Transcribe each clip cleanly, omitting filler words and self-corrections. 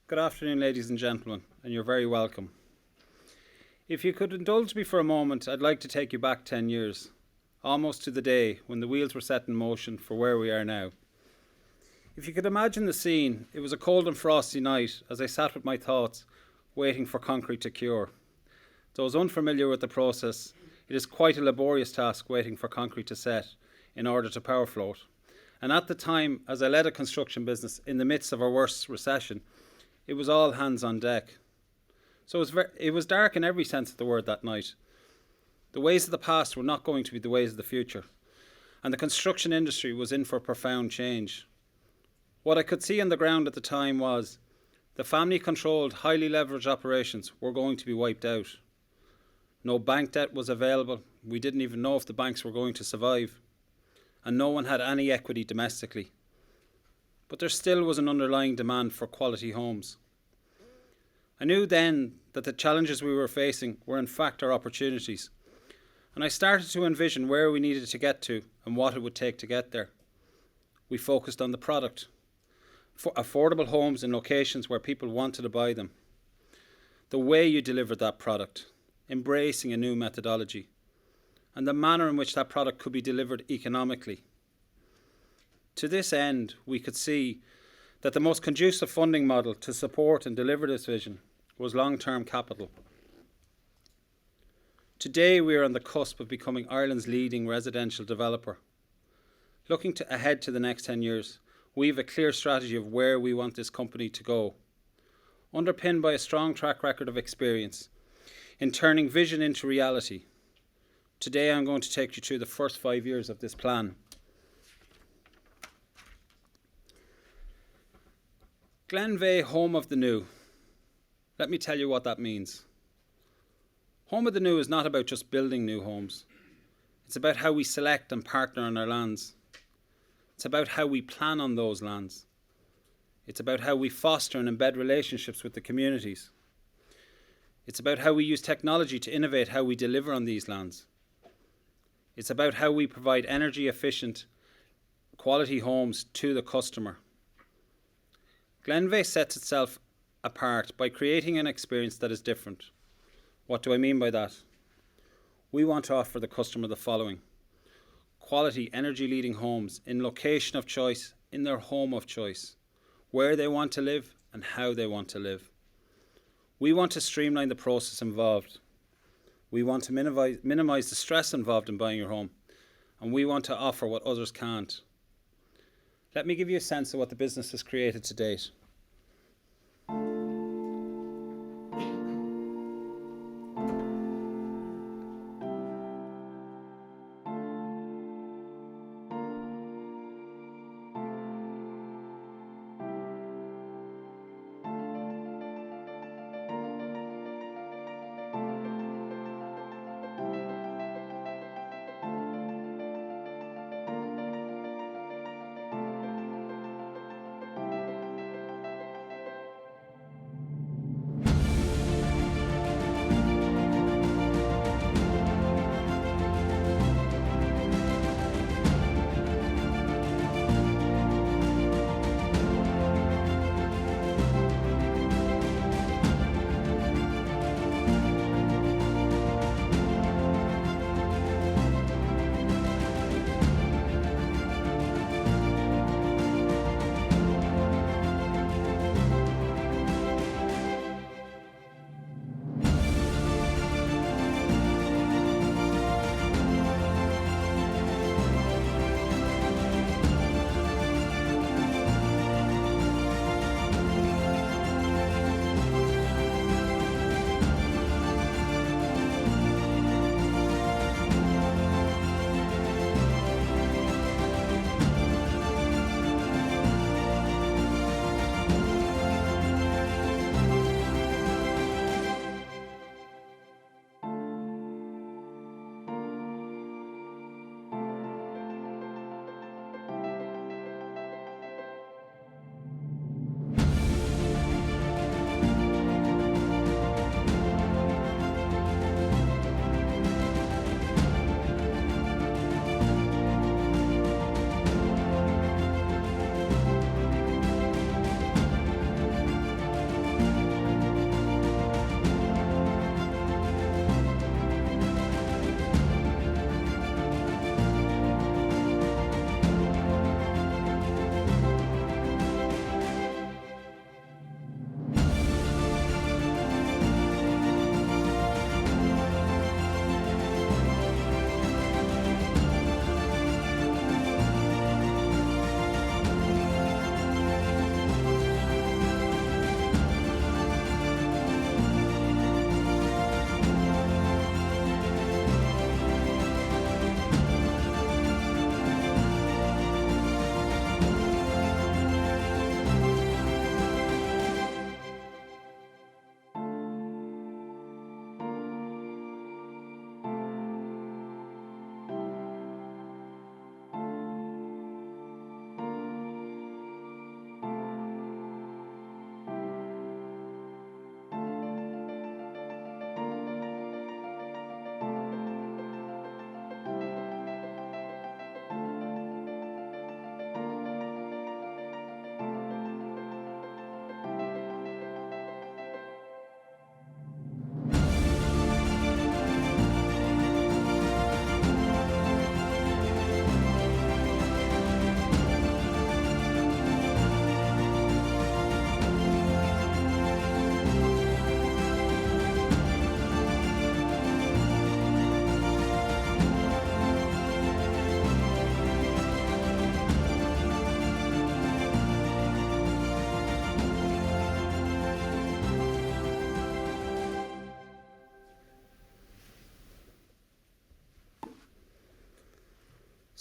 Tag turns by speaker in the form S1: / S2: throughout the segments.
S1: Good afternoon, ladies and gentlemen, and you're very welcome. If you could indulge me for a moment, I'd like to take you back 10 years, almost to the day when the wheels were set in motion for where we are now. If you could imagine the scene, it was a cold and frosty night as I sat with my thoughts, waiting for concrete to cure. Those unfamiliar with the process, it is quite a laborious task waiting for concrete to set in order to power float. And at the time, as I led a construction business in the midst of our worst recession, it was all hands on deck. So it was dark in every sense of the word that night. The ways of the past were not going to be the ways of the future, and the construction industry was in for profound change. What I could see on the ground at the time was the family-controlled, highly leveraged operations were going to be wiped out. No bank debt was available. We didn't even know if the banks were going to survive, and no one had any equity domestically. But there still was an underlying demand for quality homes. I knew then that the challenges we were facing were in fact our opportunities, and I started to envision where we needed to get to and what it would take to get there. We focused on the product, for affordable homes in locations where people wanted to buy them, the way you delivered that product, embracing a new methodology, and the manner in which that product could be delivered economically. To this end, we could see that the most conducive funding model to support and deliver this vision was long-term capital. Today we are on the cusp of becoming Ireland's leading residential developer. Looking ahead to the next 10 years, we have a clear strategy of where we want this company to go, underpinned by a strong track record of experience in turning vision into reality. Today I'm going to take you through the first 5 years of this plan. Glenveagh, home of the new. Let me tell you what that means. Home of the new is not about just building new homes. It's about how we select and partner on our lands. It's about how we plan on those lands. It's about how we foster and embed relationships with the communities. It's about how we use technology to innovate how we deliver on these lands. It's about how we provide energy efficient, quality homes to the customer. Glenveagh sets itself apart by creating an experience that is different. What do I mean by that? We want to offer the customer the following: quality, energy-leading homes in location of choice, in their home of choice, where they want to live and how they want to live. We want to streamline the process involved. We want to minimize the stress involved in buying your home, and we want to offer what others can't. Let me give you a sense of what the business has created to date.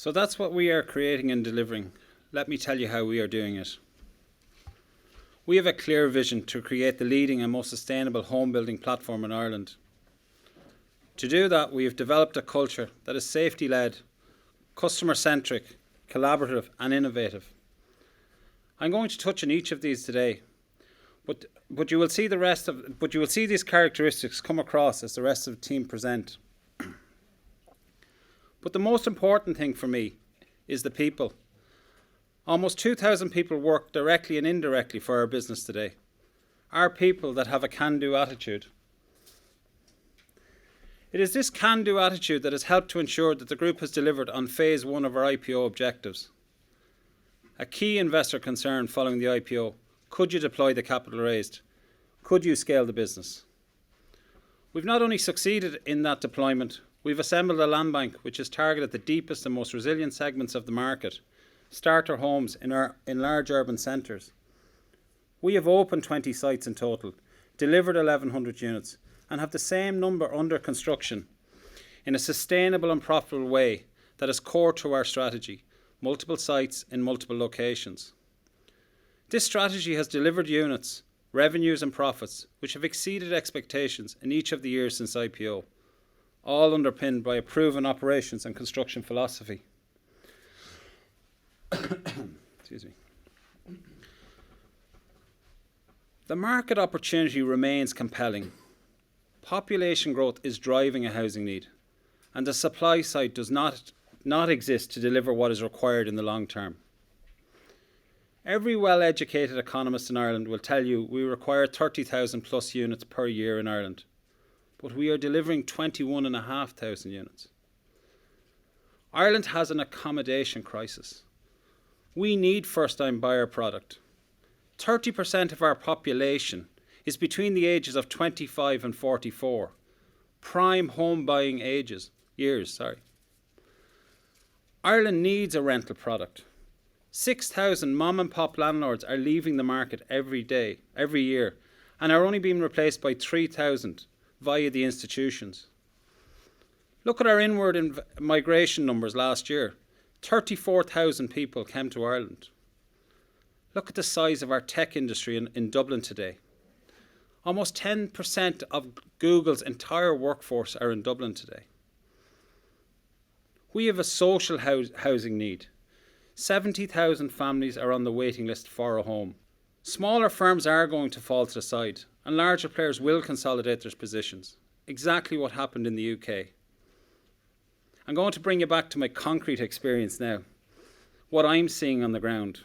S1: So that's what we are creating and delivering. Let me tell you how we are doing it. We have a clear vision to create the leading and most sustainable home building platform in Ireland. To do that, we have developed a culture that is safety-led, customer-centric, collaborative and innovative. I'm going to touch on each of these today, but you will see these characteristics come across as the rest of the team present. But the most important thing for me is the people. Almost 2,000 people work directly and indirectly for our business today. Our people that have a can-do attitude. It is this can-do attitude that has helped to ensure that the group has delivered on phase 1 of our IPO objectives. A key investor concern following the IPO: could you deploy the capital raised? Could you scale the business? We've not only succeeded in that deployment, we've assembled a land bank which is targeted at the deepest and most resilient segments of the market, starter homes in large urban centres. We have opened 20 sites in total, delivered 1,100 units, and have the same number under construction in a sustainable and profitable way that is core to our strategy: multiple sites in multiple locations. This strategy has delivered units, revenues and profits which have exceeded expectations in each of the years since IPO, all underpinned by a proven operations and construction philosophy. Excuse me. The market opportunity remains compelling. Population growth is driving a housing need, and the supply side does not exist to deliver what is required in the long term. Every well-educated economist in Ireland will tell you we require 30,000 plus units per year in Ireland, but we are delivering 21,500 units. Ireland has an accommodation crisis. We need first-time buyer product. 30% of our population is between the ages of 25 and 44, prime home buying years. Ireland needs a rental product. 6,000 mom and pop landlords are leaving the market every year, and are only being replaced by 3,000 via the institutions. Look at our inward migration numbers last year. 34,000 people came to Ireland. Look at the size of our tech industry in Dublin today. Almost 10% of Google's entire workforce are in Dublin today. We have a social housing need. 70,000 families are on the waiting list for a home. Smaller firms are going to fall to the side, and larger players will consolidate their positions. Exactly what happened in the UK. I'm going to bring you back to my concrete experience now, what I'm seeing on the ground.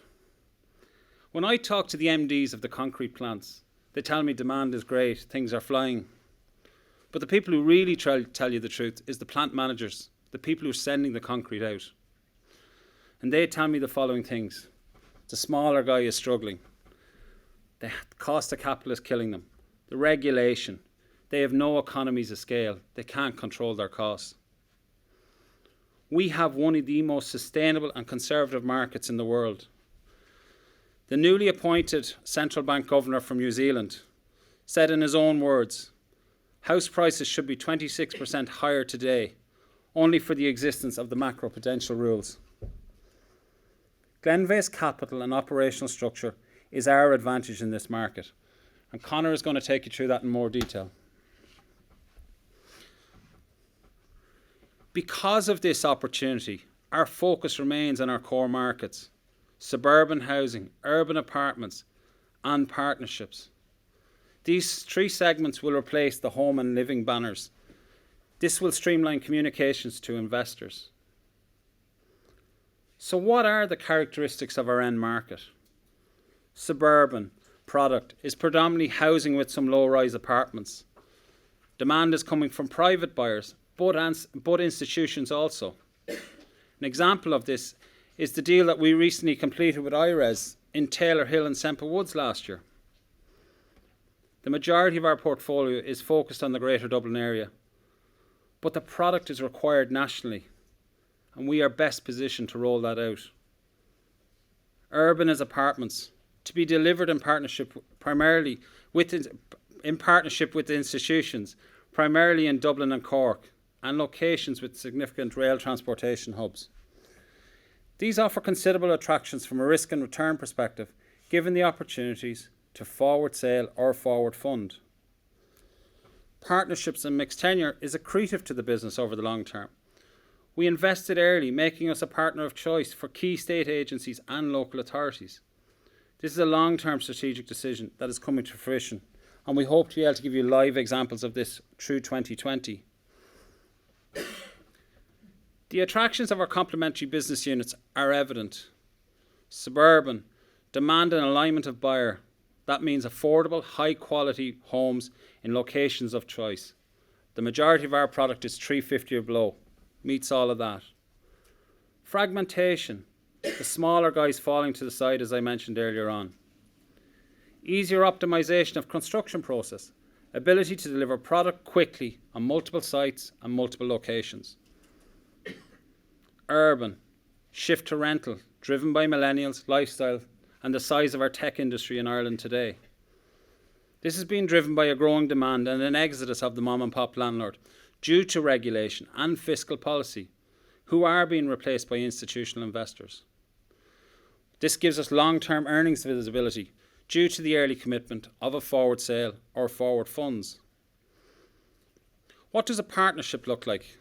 S1: When I talk to the MDs of the concrete plants, they tell me demand is great, things are flying. But the people who really tell you the truth is the plant managers, the people who are sending the concrete out. And they tell me the following things. The smaller guy is struggling. The cost of capital is killing them. The regulation. They have no economies of scale. They can't control their costs. We have one of the most sustainable and conservative markets in the world. The newly appointed central bank governor from New Zealand said in his own words, house prices should be 26% higher today, only for the existence of the macroprudential rules. Glenveagh's capital and operational structure is our advantage in this market, and Conor is going to take you through that in more detail. Because of this opportunity, our focus remains on our core markets: suburban housing, urban apartments and partnerships. These three segments will replace the home and living banners. This will streamline communications to investors. So what are the characteristics of our end market? Suburban product is predominantly housing with some low-rise apartments. Demand is coming from private buyers, but institutions also. An example of this is the deal that we recently completed with IRES in Taylor Hill and Semple Woods last year. The majority of our portfolio is focused on the Greater Dublin area, but the product is required nationally, and we are best positioned to roll that out. Urban as apartments, to be delivered in partnership with institutions, primarily in Dublin and Cork, and locations with significant rail transportation hubs. These offer considerable attractions from a risk and return perspective, given the opportunities to forward sale or forward fund. Partnerships and mixed tenure is accretive to the business over the long term. We invested early, making us a partner of choice for key state agencies and local authorities. This is a long-term strategic decision that is coming to fruition, and we hope to be able to give you live examples of this through 2020. The attractions of our complementary business units are evident. Suburban, demand and alignment of buyer. That means affordable, high-quality homes in locations of choice. The majority of our product is 350 or below. Meets all of that. Fragmentation. The smaller guys falling to the side, as I mentioned earlier on. Easier optimization of construction process. Ability to deliver product quickly on multiple sites and multiple locations. Urban. Shift to rental, driven by millennials, lifestyle, and the size of our tech industry in Ireland today. This has been driven by a growing demand and an exodus of the mom and pop landlord due to regulation and fiscal policy, who are being replaced by institutional investors. This gives us long-term earnings visibility due to the early commitment of a forward sale or forward funds. What does a partnership look like?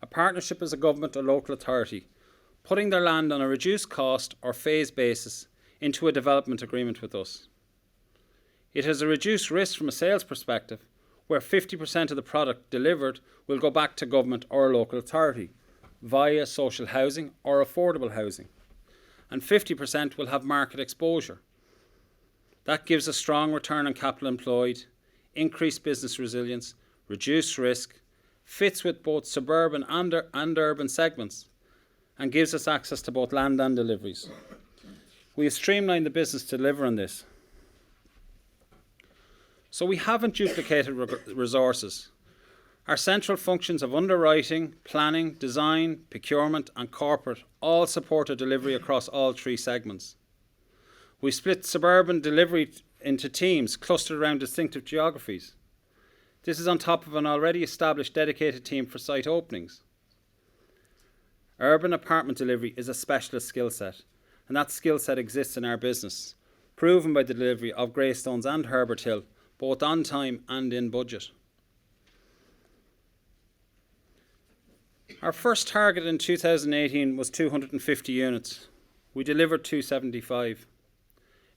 S1: A partnership is a government or local authority putting their land on a reduced cost or phase basis into a development agreement with us. It has a reduced risk from a sales perspective, where 50% of the product delivered will go back to government or local authority via social housing or affordable housing, and 50% will have market exposure. That gives a strong return on capital employed, increased business resilience, reduced risk, fits with both suburban and urban segments, and gives us access to both land and deliveries. We have streamlined the business to deliver on this. So we haven't duplicated resources. Our central functions of underwriting, planning, design, procurement and corporate all support a delivery across all three segments. We split suburban delivery into teams clustered around distinctive geographies. This is on top of an already established dedicated team for site openings. Urban apartment delivery is a specialist skill set, and that skill set exists in our business, proven by the delivery of Greystones and Herbert Hill, both on time and in budget. Our first target in 2018 was 250 units. We delivered 275.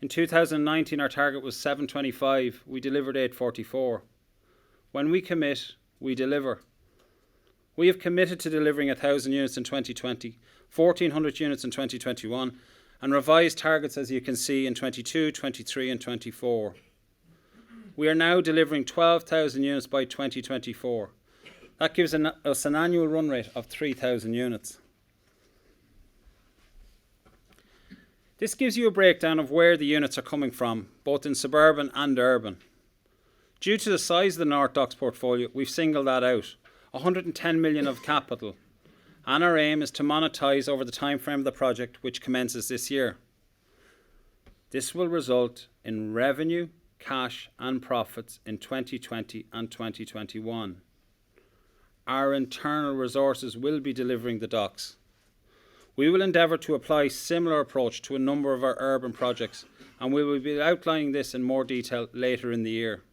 S1: In 2019, our target was 725. We delivered 844. When we commit, we deliver. We have committed to delivering 1,000 units in 2020, 1,400 units in 2021, and revised targets, as you can see, in 22, 23 and 24. We are now delivering 12,000 units by 2024. That gives us an annual run rate of 3,000 units. This gives you a breakdown of where the units are coming from, both in suburban and urban. Due to the size of the North Docks portfolio, we've singled that out, 110 million of capital, and our aim is to monetise over the time frame of the project, which commences this year. This will result in revenue, cash and profits in 2020 and 2021. Our internal resources will be delivering the docks. We will endeavour to apply a similar approach to a number of our urban projects, and we will be outlining this in more detail later in the year.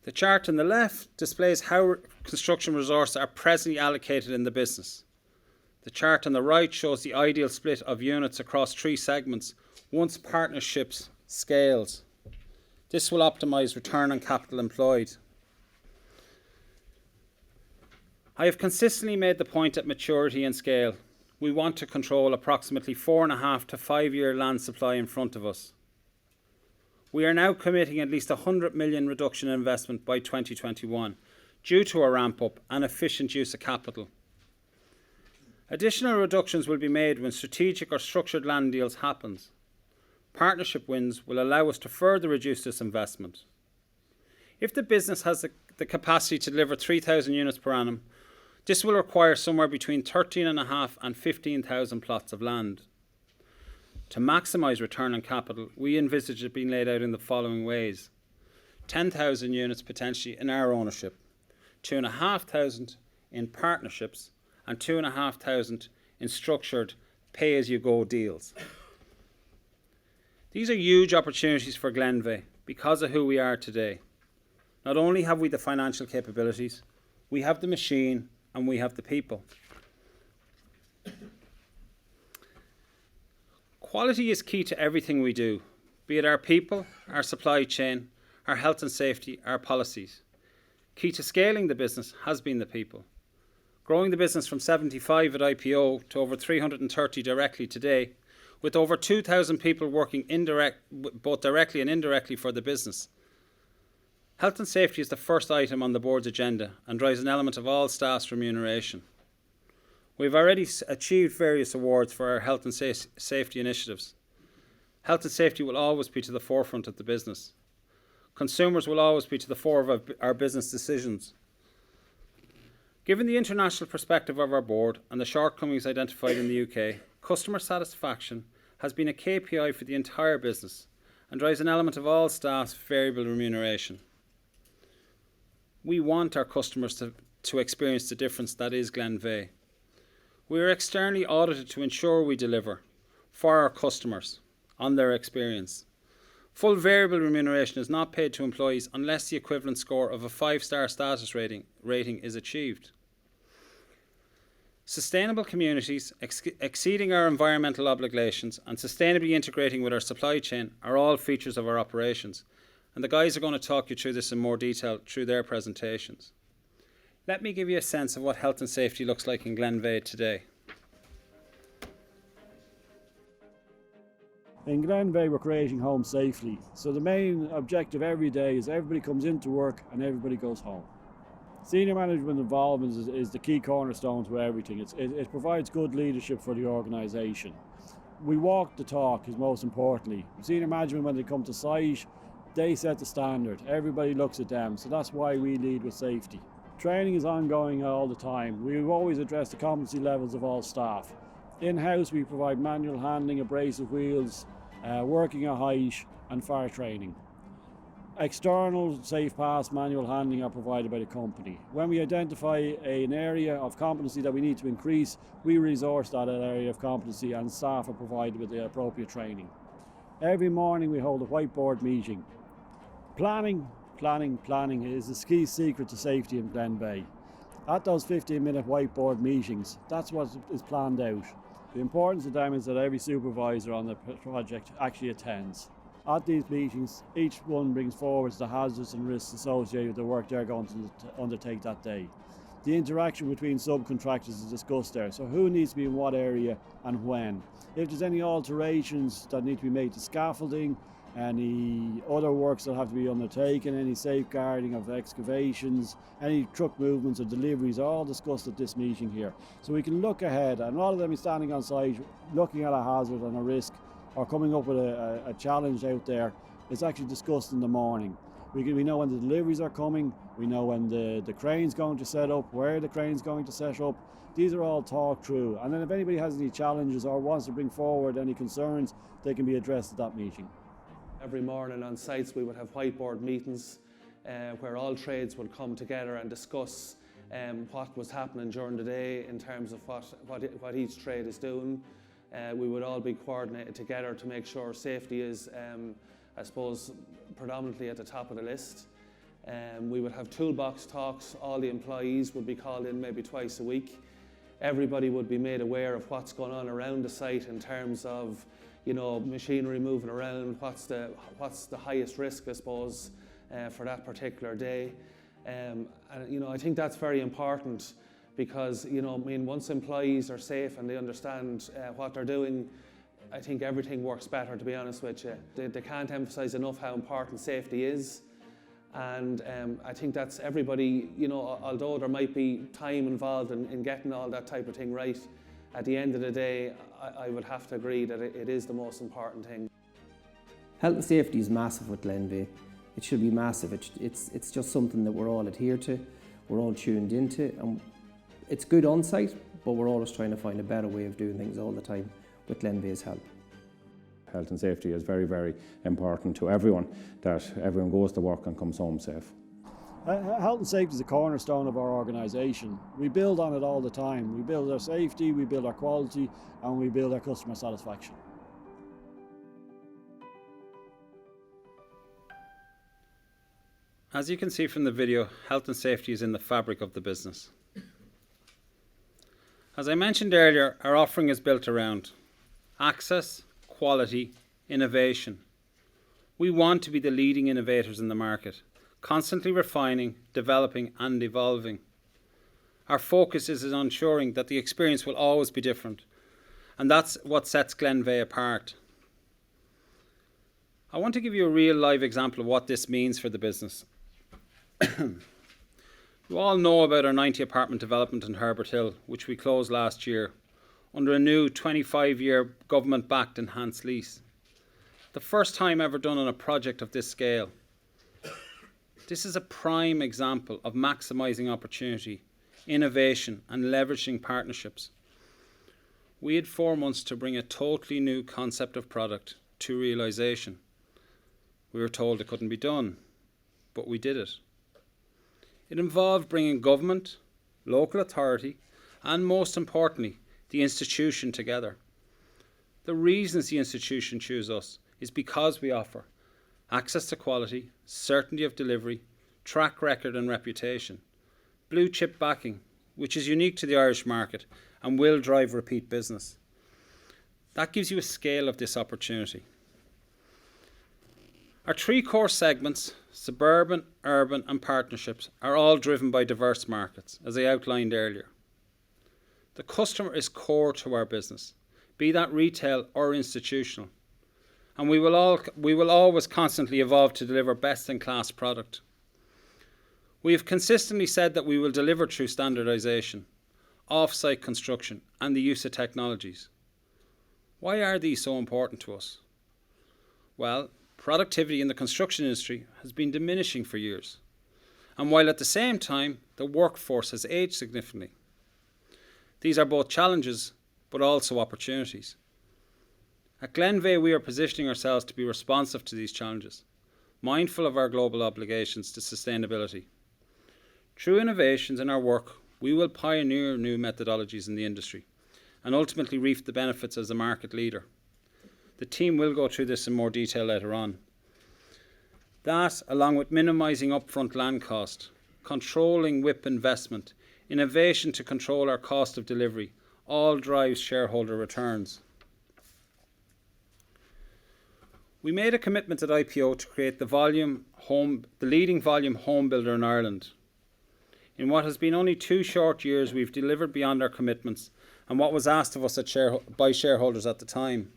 S1: The chart on the left displays how construction resources are presently allocated in the business. The chart on the right shows the ideal split of units across three segments once partnerships scales. This will optimise return on capital employed. I have consistently made the point at maturity and scale. We want to control approximately 4.5 to 5 year land supply in front of us. We are now committing at least 100 million reduction in investment by 2021 due to a ramp up and efficient use of capital. Additional reductions will be made when strategic or structured land deals happens. Partnership wins will allow us to further reduce this investment. If the business has the capacity to deliver 3,000 units per annum, this will require somewhere between 13,500 and 15,000 plots of land. To maximise return on capital, we envisage it being laid out in the following ways: 10,000 units potentially in our ownership, 2,500 in partnerships and 2,500 in structured pay-as-you-go deals. These are huge opportunities for Glenveagh because of who we are today. Not only have we the financial capabilities, we have the machine and we have the people. Quality is key to everything we do, be it our people, our supply chain, our health and safety, our policies. Key to scaling the business has been the people. Growing the business from 75 at IPO to over 330 directly today, with over 2,000 people working both directly and indirectly for the business. Health and safety is the first item on the board's agenda and drives an element of all staff's remuneration. We've already achieved various awards for our health and safety initiatives. Health and safety will always be to the forefront of the business. Consumers will always be to the fore of our business decisions. Given the international perspective of our board and the shortcomings identified in the UK, customer satisfaction has been a KPI for the entire business and drives an element of all staff's variable remuneration. We want our customers to experience the difference that is Glenveagh. We are externally audited to ensure we deliver for our customers on their experience. Full variable remuneration is not paid to employees unless the equivalent score of a 5-star status rating is achieved. Sustainable communities, exceeding our environmental obligations and sustainably integrating with our supply chain are all features of our operations, and the guys are going to talk you through this in more detail through their presentations. Let me give you a sense of what health and safety looks like in Glenveagh today.
S2: In Glenveagh we're creating home safely, so the main objective every day is everybody comes into work and everybody goes home. Senior management involvement is the key cornerstone to everything. It provides good leadership for the organisation. We walk the talk is most importantly. Senior management, when they come to site, they set the standard. Everybody looks at them, so that's why we lead with safety. Training is ongoing all the time. We always address the competency levels of all staff. In-house we provide manual handling, abrasive wheels, working at height and fire training. External safe pass manual handling are provided by the company. When we identify an area of competency that we need to increase, we resource that area of competency and staff are provided with the appropriate training. Every morning we hold a whiteboard meeting. Planning is the key secret to safety in Glenveagh. At those 15-minute whiteboard meetings, that's what is planned out. The importance of them is that every supervisor on the project actually attends. At these meetings, each one brings forward the hazards and risks associated with the work they're going to undertake that day. The interaction between subcontractors is discussed there, so who needs to be in what area and when. If there's any alterations that need to be made to scaffolding, any other works that have to be undertaken, any safeguarding of excavations, any truck movements or deliveries are all discussed at this meeting here. So we can look ahead, and rather than be standing on site looking at a hazard and a risk or coming up with a challenge out there, it's actually discussed in the morning. We know when the deliveries are coming, we know when the crane's going to set up, where the crane's going to set up. These are all talked through, and then if anybody has any challenges or wants to bring forward any concerns, they can be addressed at that meeting.
S3: Every morning on sites we would have whiteboard meetings where all trades would come together and discuss what was happening during the day in terms of what each trade is doing. We would all be coordinated together to make sure safety is, I suppose, predominantly at the top of the list. We would have toolbox talks. All the employees would be called in maybe twice a week. Everybody would be made aware of what's going on around the site in terms of, you know, machinery moving around, what's the highest risk, I suppose, for that particular day. And you know, I think that's very important because, you know, I mean, once employees are safe and they understand what they're doing, I think everything works better, to be honest with you. They can't emphasise enough how important safety is. And I think that's everybody, you know, although there might be time involved in getting all that type of thing right, at the end of the day, I would have to agree that it is the most important thing.
S4: Health and safety is massive with Glenveagh. It should be massive. It's just something that we're all adhered to, we're all tuned into, and it's good on site, but we're always trying to find a better way of doing things all the time with Glenveagh's help.
S5: Health and safety is very, very important to everyone, that everyone goes to work and comes home safe.
S2: Health and safety is a cornerstone of our organisation. We build on it all the time. We build our safety, we build our quality, and we build our customer satisfaction.
S1: As you can see from the video, health and safety is in the fabric of the business. As I mentioned earlier, our offering is built around access, quality, innovation. We want to be the leading innovators in the market, constantly refining, developing and evolving. Our focus is on ensuring that the experience will always be different, and that's what sets Glenveagh apart. I want to give you a real live example of what this means for the business. You all know about our 90 apartment development in Herbert Hill, which we closed last year under a new 25-year government-backed enhanced lease. The first time ever done on a project of this scale. This is a prime example of maximising opportunity, innovation and leveraging partnerships. We had 4 months to bring a totally new concept of product to realisation. We were told it couldn't be done, but we did it. It involved bringing government, local authority and, most importantly, the institution together. The reasons the institution choose us is because we offer access to quality, certainty of delivery, track record and reputation, blue chip backing, which is unique to the Irish market and will drive repeat business. That gives you a scale of this opportunity. Our 3 core segments, suburban, urban and partnerships, are all driven by diverse markets, as I outlined earlier. The customer is core to our business, be that retail or institutional, and we will always constantly evolve to deliver best-in-class product. We have consistently said that we will deliver through standardisation, off-site construction and the use of technologies. Why are these so important to us? Well, productivity in the construction industry has been diminishing for years, and while at the same time the workforce has aged significantly. These are both challenges but also opportunities. At Glenveagh we are positioning ourselves to be responsive to these challenges, mindful of our global obligations to sustainability. Through innovations in our work, we will pioneer new methodologies in the industry and ultimately reap the benefits as a market leader. The team will go through this in more detail later on. That, along with minimising upfront land cost, controlling WIP investment, innovation to control our cost of delivery, all drives shareholder returns. We made a commitment at IPO to create the leading volume home builder in Ireland. In what has been only 2 short years, we've delivered beyond our commitments and what was asked of us by shareholders at the time.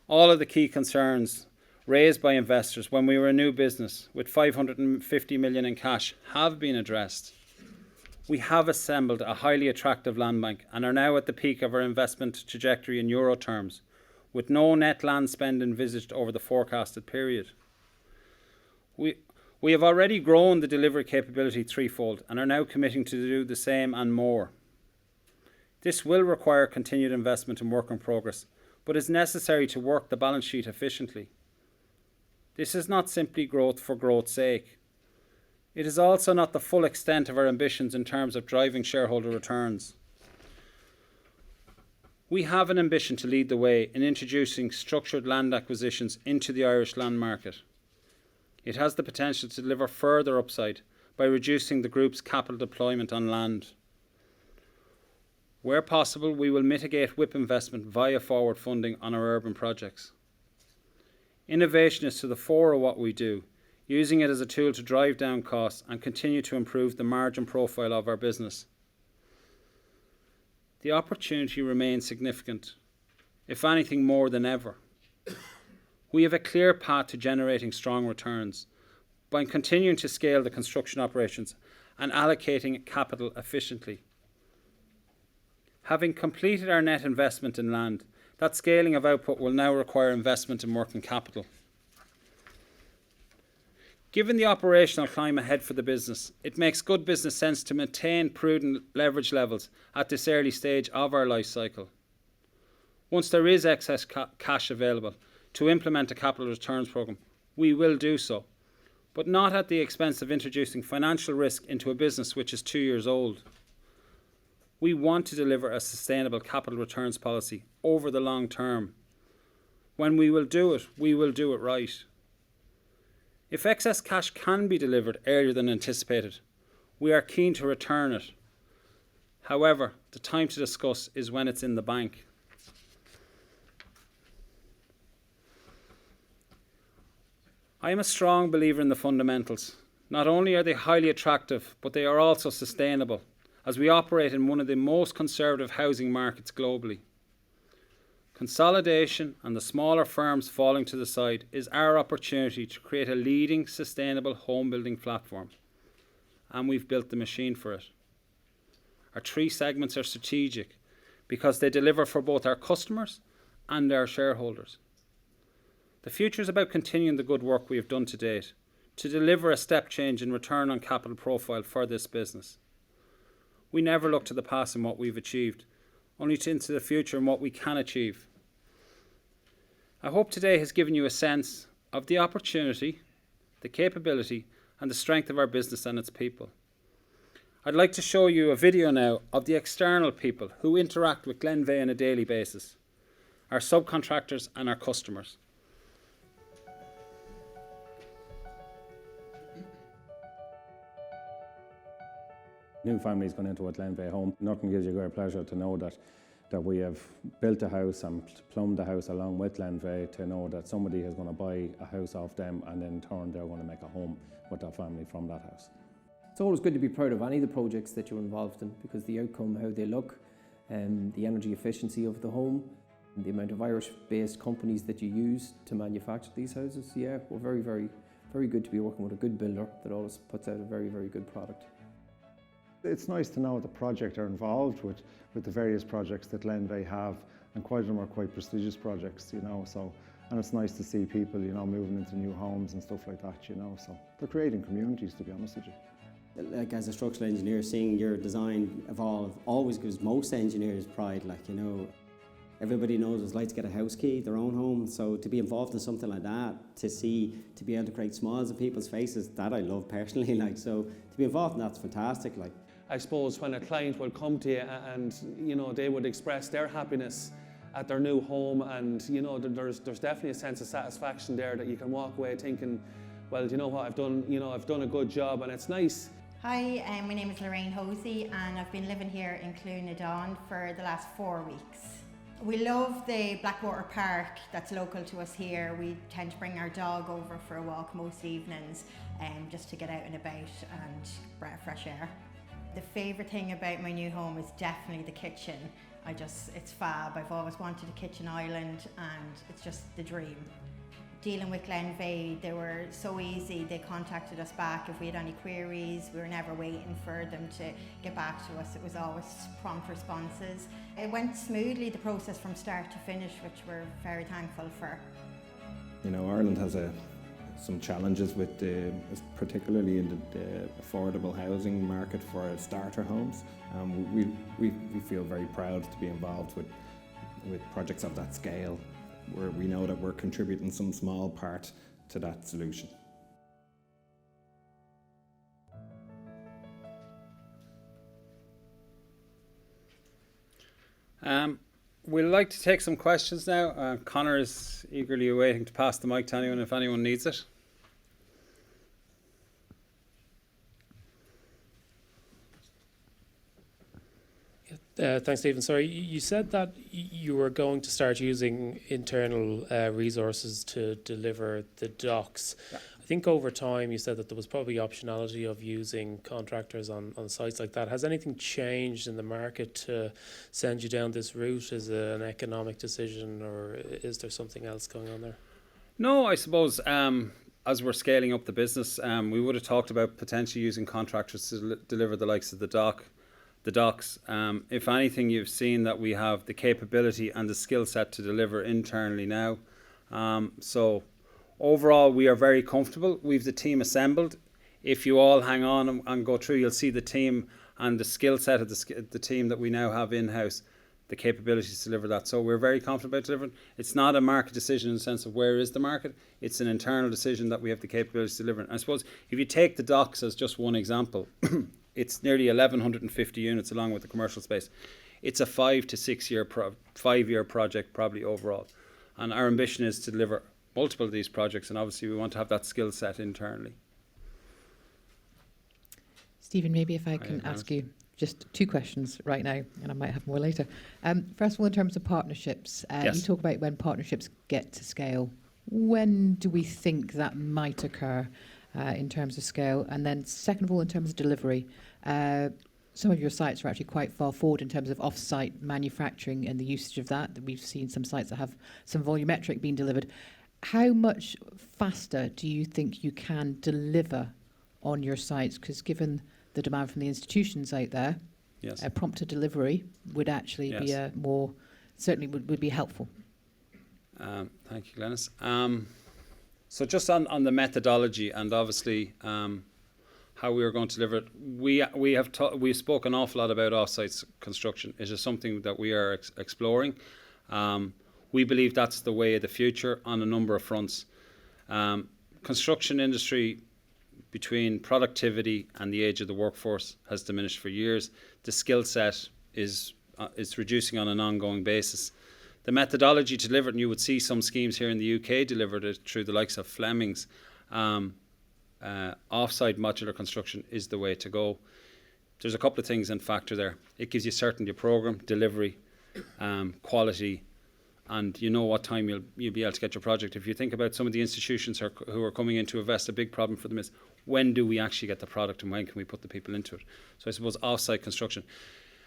S1: All of the key concerns raised by investors when we were a new business with 550 million in cash have been addressed. We have assembled a highly attractive land bank and are now at the peak of our investment trajectory in euro terms, with no net land spend envisaged over the forecasted period. We have already grown the delivery capability threefold and are now committing to do the same and more. This will require continued investment in work in progress, but is necessary to work the balance sheet efficiently. This is not simply growth for growth's sake. It is also not the full extent of our ambitions in terms of driving shareholder returns. We have an ambition to lead the way in introducing structured land acquisitions into the Irish land market. It has the potential to deliver further upside by reducing the group's capital deployment on land. Where possible, we will mitigate WIP investment via forward funding on our urban projects. Innovation is to the fore of what we do, using it as a tool to drive down costs and continue to improve the margin profile of our business. The opportunity remains significant, if anything more than ever. We have a clear path to generating strong returns by continuing to scale the construction operations and allocating capital efficiently. Having completed our net investment in land, that scaling of output will now require investment in working capital. Given the operational climate ahead for the business, it makes good business sense to maintain prudent leverage levels at this early stage of our life cycle. Once there is excess cash available to implement a capital returns programme, we will do so, but not at the expense of introducing financial risk into a business which is 2 years old. We want to deliver a sustainable capital returns policy over the long term. When we will do it right. If excess cash can be delivered earlier than anticipated, we are keen to return it. However, the time to discuss is when it's in the bank. I am a strong believer in the fundamentals. Not only are they highly attractive, but they are also sustainable, as we operate in one of the most conservative housing markets globally. Consolidation and the smaller firms falling to the side is our opportunity to create a leading sustainable home building platform. And we've built the machine for it. Our 3 segments are strategic because they deliver for both our customers and our shareholders. The future is about continuing the good work we have done to date to deliver a step change in return on capital profile for this business. We never look to the past and what we've achieved, only into the future and what we can achieve. I hope today has given you a sense of the opportunity, the capability and the strength of our business and its people. I'd like to show you a video now of the external people who interact with Glenveagh on a daily basis, our subcontractors and our customers.
S5: New families going into a Glenveagh home. Nothing gives you greater pleasure to know that we have built a house and plumbed the house along with Glenveagh, to know that somebody is going to buy a house off them and in turn they're going to make a home with their family from that house.
S4: It's always good to be proud of any of the projects that you're involved in, because the outcome, how they look, the energy efficiency of the home, and the amount of Irish-based companies that you use to manufacture these houses. Yeah, we're very, very, very good to be working with a good builder that always puts out a very, very good product.
S6: It's nice to know the project are involved with the various projects that Glenveagh have, and quite of them are quite prestigious projects, you know. So, and it's nice to see people, you know, moving into new homes and stuff like that, you know. So they're creating communities, to be honest with you.
S7: Like, as a structural engineer, seeing your design evolve always gives most engineers pride. Like, you know, everybody knows what it's like to get a house key, their own home. So to be involved in something like that, to be able to create smiles on people's faces, that I love personally. Like, so to be involved in that's fantastic. Like,
S3: I suppose when a client would come to you and, you know, they would express their happiness at their new home, and, you know, there's definitely a sense of satisfaction there that you can walk away thinking, well, you know what, I've done a good job, and it's nice.
S8: Hi, my name is Lorraine Hosey and I've been living here in Clonadon for the last 4 weeks. We love the Blackwater Park that's local to us here. We tend to bring our dog over for a walk most evenings, just to get out and about and breath of fresh air. The favourite thing about my new home is definitely the kitchen. It's fab. I've always wanted a kitchen island and it's just the dream. Dealing with Glenveagh, they were so easy. They contacted us back if we had any queries. We were never waiting for them to get back to us. It was always prompt responses. It went smoothly, the process from start to finish, which we're very thankful for.
S9: You know, Ireland has some challenges with particularly in the affordable housing market for starter homes. We feel very proud to be involved with projects of that scale, where we know that we're contributing some small part to that solution.
S1: We'd like to take some questions now. Conor is eagerly awaiting to pass the mic to anyone if anyone needs it.
S10: Thanks, Stephen. Sorry, you said that you were going to start using internal resources to deliver the docks. Yeah. I think over time you said that there was probably optionality of using contractors on sites like that. Has anything changed in the market to send you down this route? Is it an economic decision, or is there something else going on there?
S1: No, I suppose as we're scaling up the business, we would have talked about potentially using contractors to deliver the likes of the docks. If anything, you've seen that we have the capability and the skill set to deliver internally now. So overall, we are very comfortable. We've the team assembled. If you all hang on and go through, you'll see the team and the skill set of the team that we now have in-house the capabilities to deliver that. So we're very confident about delivering. It's not a market decision in the sense of where is the market. It's an internal decision that we have the capabilities to deliver. And I suppose if you take the docks as just one example, it's nearly 1,150 units along with the commercial space. It's a 5 to 6 year, 5 year project probably overall. And our ambition is to deliver multiple of these projects, and obviously we want to have that skill set internally.
S11: Stephen, maybe if I can ask you just 2 questions right now, and I might have more later. First of all, in terms of partnerships,
S1: Yes.
S11: you talk about when partnerships get to scale. When do we think that might occur in terms of scale? And then second of all, in terms of delivery, some of your sites are actually quite far forward in terms of off-site manufacturing and the usage of that. We've seen some sites that have some volumetric being delivered. How much faster do you think you can deliver on your sites? Because given the demand from the institutions out there,
S1: Yes.
S11: a prompter delivery would actually be
S1: Yes.
S11: a more, certainly would be helpful.
S1: Thank you, Glenys. So just on the methodology and obviously how we are going to deliver it, we've spoken an awful lot about off-site construction. It is something that we are exploring. We believe that's the way of the future on a number of fronts. Construction industry, between productivity and the age of the workforce, has diminished for years. The skill set is reducing on an ongoing basis. The methodology to deliver it, and you would see some schemes here in the UK delivered it through the likes of Fleming's, off-site modular construction is the way to go. There's a couple of things in factor there. It gives you certainty of programme, delivery, quality, and you know what time you'll be able to get your project. If you think about some of the institutions who are coming in to invest, a big problem for them is when do we actually get the product and when can we put the people into it? So I suppose off-site construction.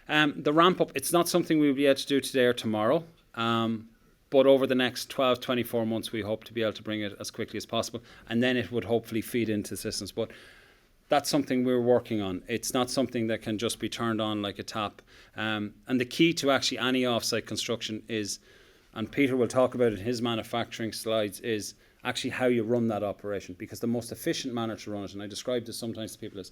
S1: The ramp up, it's not something we'll be able to do today or tomorrow, but over the next 12, 24 months we hope to be able to bring it as quickly as possible, and then it would hopefully feed into systems. But that's something we're working on. It's not something that can just be turned on like a tap. And the key to actually any off-site construction is, and Peter will talk about it in his manufacturing slides, is actually how you run that operation, because the most efficient manner to run it, and I describe this sometimes to people, is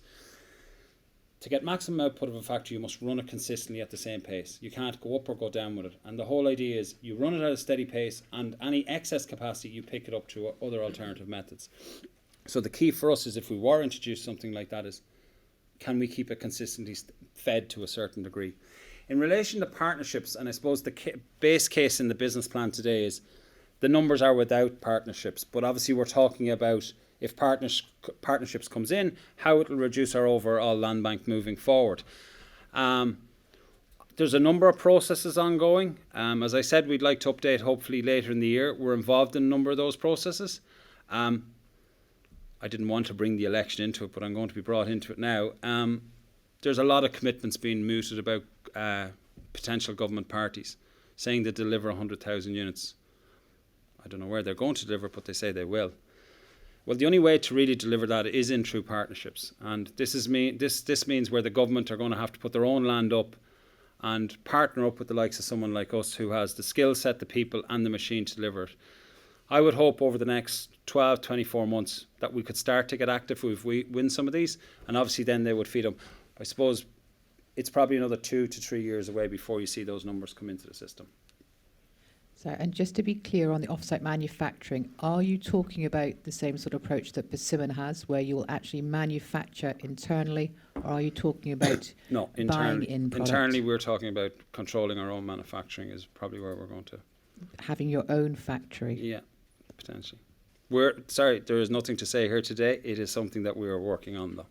S1: to get maximum output of a factory you must run it consistently at the same pace. You can't go up or go down with it, and the whole idea is you run it at a steady pace, and any excess capacity you pick it up through other alternative methods. So the key for us is, if we were to introduce something like that, is can we keep it consistently fed to a certain degree? In relation to partnerships, and I suppose the base case in the business plan today is the numbers are without partnerships, but obviously we're talking about if partnerships comes in, how it will reduce our overall land bank moving forward. There's a number of processes ongoing. As I said, we'd like to update hopefully later in the year. We're involved in a number of those processes. I didn't want to bring the election into it, but I'm going to be brought into it now. There's a lot of commitments being mooted about potential government parties saying they deliver 100,000 units. I don't know where they're going to deliver, but they say they will. Well, the only way to really deliver that is in true partnerships, and this means where the government are going to have to put their own land up and partner up with the likes of someone like us who has the skill set, the people and the machine to deliver it. I would hope over the next 12, 24 months that we could start to get active if we win some of these, and obviously then they would feed them. I suppose it's probably another 2 to 3 years away before you see those numbers come into the system.
S11: So, and just to be clear on the off-site manufacturing, are you talking about the same sort of approach that Persimmon has, where you will actually manufacture internally, or are you talking about
S1: No,
S11: buying in product?
S1: internally we're talking about controlling our own manufacturing is probably where we're going to.
S11: Having your own factory?
S1: Yeah, potentially. There is nothing to say here today. It is something that we are working on, though.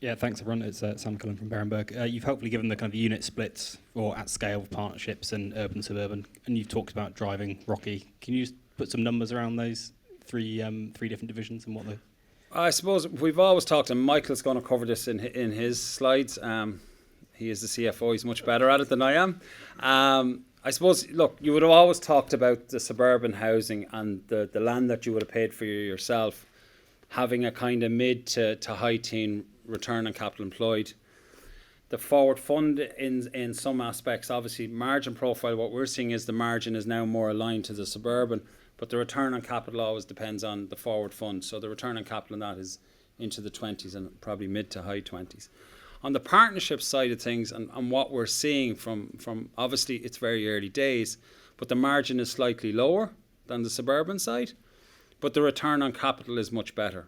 S12: Yeah, thanks everyone. It's Sam Cullen from Berenberg. You've hopefully given the kind of unit splits or at scale of partnerships and urban, suburban, and you've talked about driving Rocky. Can you just put some numbers around those three different divisions and what they...
S1: I suppose we've always talked, and Michael's going to cover this in his slides. He is the CFO. He's much better at it than I am. I suppose, look, you would have always talked about the suburban housing and the land that you would have paid for yourself having a kind of mid to high teen return on capital employed. The forward fund in some aspects, obviously margin profile, what we're seeing is the margin is now more aligned to the suburban, But the return on capital always depends on the forward fund. So the return on capital on that is into the 20s and probably mid to high 20s. On the partnership side of things, and what we're seeing from obviously it's very early days, but the margin is slightly lower than the suburban side, but the return on capital is much better,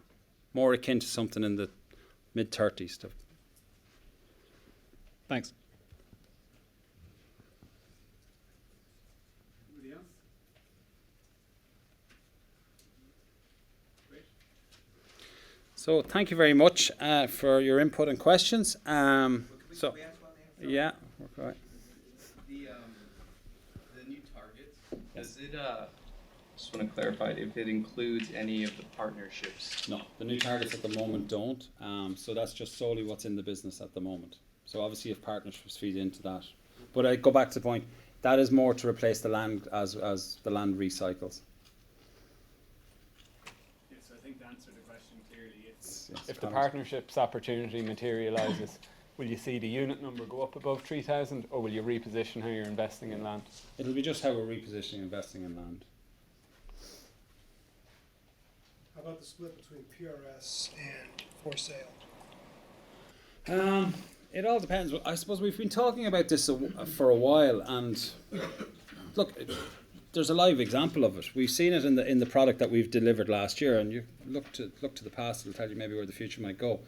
S1: more akin to something in the mid 30s.
S12: Thanks.
S1: So thank you very much for your input and questions. Yeah, okay.
S13: The new targets, does it, just want to clarify if it includes any of the partnerships?
S1: No, the new targets at the moment don't. So that's just solely what's in the business at the moment. So obviously if partnerships feed into that. But I go back to the point, that is more to replace the land as the land recycles.
S14: Yes, I think to answer the question clearly, it's
S1: Yes,
S14: if the partnerships opportunity materialises, will you see the unit number go up above 3,000, or will you reposition how you're investing in land?
S1: It'll be just how we're repositioning investing in land.
S15: How about the split between PRS and for sale?
S1: It all depends. I suppose we've been talking about this for a while, and look, there's a live example of it. We've seen it in the product that we've delivered last year, and you look to the past, it'll tell you maybe where the future might go.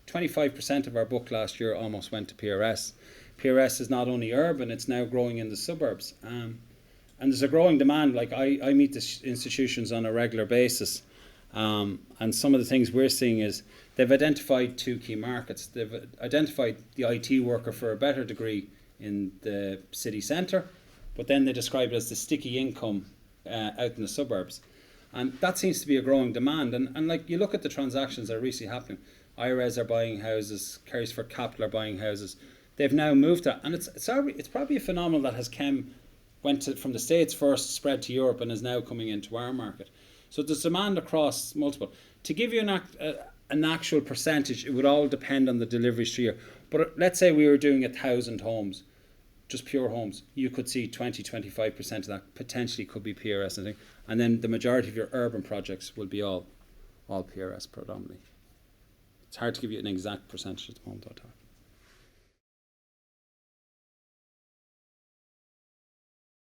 S1: 25% of our book last year almost went to PRS. PRS is not only urban, it's now growing in the suburbs. And there's a growing demand. Like I meet the institutions on a regular basis, and some of the things we're seeing is they've identified two key markets. They've identified the IT worker for a better degree in the city centre, but then they describe it as the sticky income out in the suburbs. And that seems to be a growing demand. And like you look at the transactions that are recently happening, IRES are buying houses, Carysford Capital are buying houses. They've now moved that, and it's probably a phenomenon that has went from the States first, spread to Europe, and is now coming into our market. So there's demand across multiple. To give you an actual percentage, it would all depend on the deliveries through year. But let's say we were doing 1,000 homes, just pure homes, you could see 20-25% of that potentially could be PRS, I think. And then the majority of your urban projects will be all PRS predominantly. It's hard to give you an exact percentage at the moment, though.